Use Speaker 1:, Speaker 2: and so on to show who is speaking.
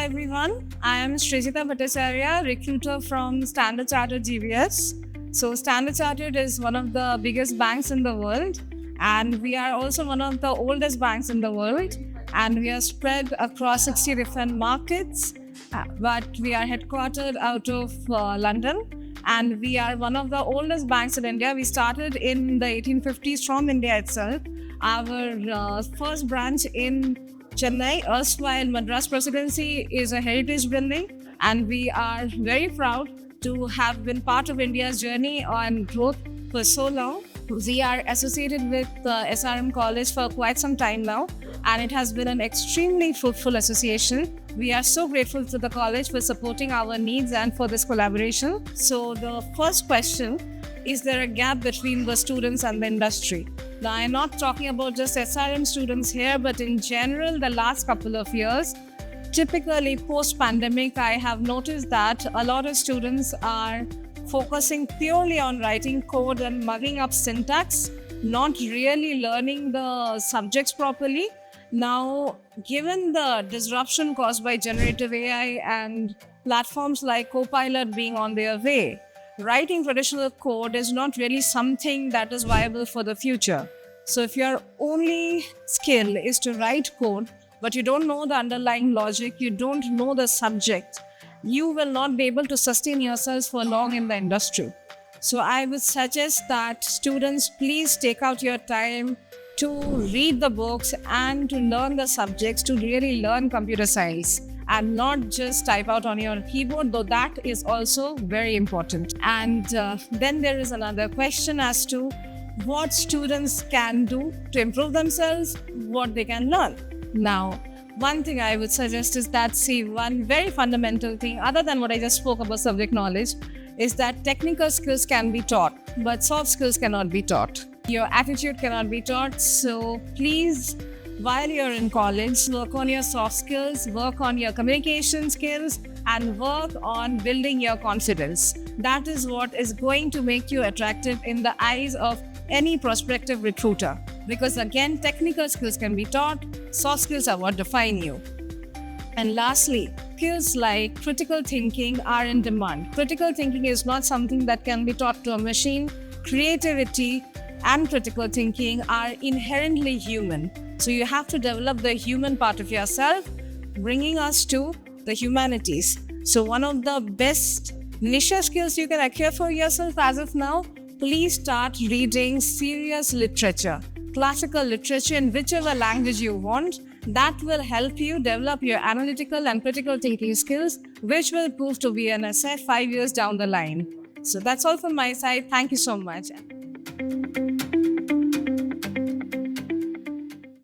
Speaker 1: everyone. I am Srijita Bhattacharya, recruiter from Standard Chartered GBS. So, Standard Chartered is one of the biggest banks in the world, and we are also one of the oldest banks in the world. And we are spread across 60 different markets, but we are headquartered out of London. And we are one of the oldest banks in India. We started in the 1850s from India itself. Our first branch in Chennai, erstwhile Madras Presidency, is a heritage building, and we are very proud to have been part of India's journey on growth for so long. We are associated with SRM College for quite some time now, and it has been an extremely fruitful association. We are so grateful to the college for supporting our needs and for this collaboration. So, the first question, is there a gap between the students and the industry? Now, I'm not talking about just SRM students here, but in general, the last couple of years, typically post-pandemic, I have noticed that a lot of students are focusing purely on writing code and mugging up syntax, not really learning the subjects properly. Now, given the disruption caused by generative AI and platforms like Copilot being on their way, writing traditional code is not really something that is viable for the future. So if your only skill is to write code, but you don't know the underlying logic, you don't know the subject, you will not be able to sustain yourselves for long in the industry. So I would suggest that students please take out your time to read the books and to learn the subjects, to really learn computer science, and not just type out on your keyboard, though that is also very important. And then there is another question as to what students can do to improve themselves, what they can learn. Now, one thing I would suggest is that, one very fundamental thing, other than what I just spoke about subject knowledge, is that technical skills can be taught, but soft skills cannot be taught. Your attitude cannot be taught. So please, while you're in college, work on your soft skills, work on your communication skills, and work on building your confidence. That is what is going to make you attractive in the eyes of any prospective recruiter. Because again, technical skills can be taught, soft skills are what define you. And lastly, skills like critical thinking are in demand. Critical thinking is not something that can be taught to a machine. Creativity and critical thinking are inherently human. So you have to develop the human part of yourself, bringing us to the humanities. So one of the best niche skills you can acquire for yourself as of now, please start reading serious literature, classical literature in whichever language you want. That will help you develop your analytical and critical thinking skills, which will prove to be an asset 5 years down the line. So that's all from my side. Thank you so much.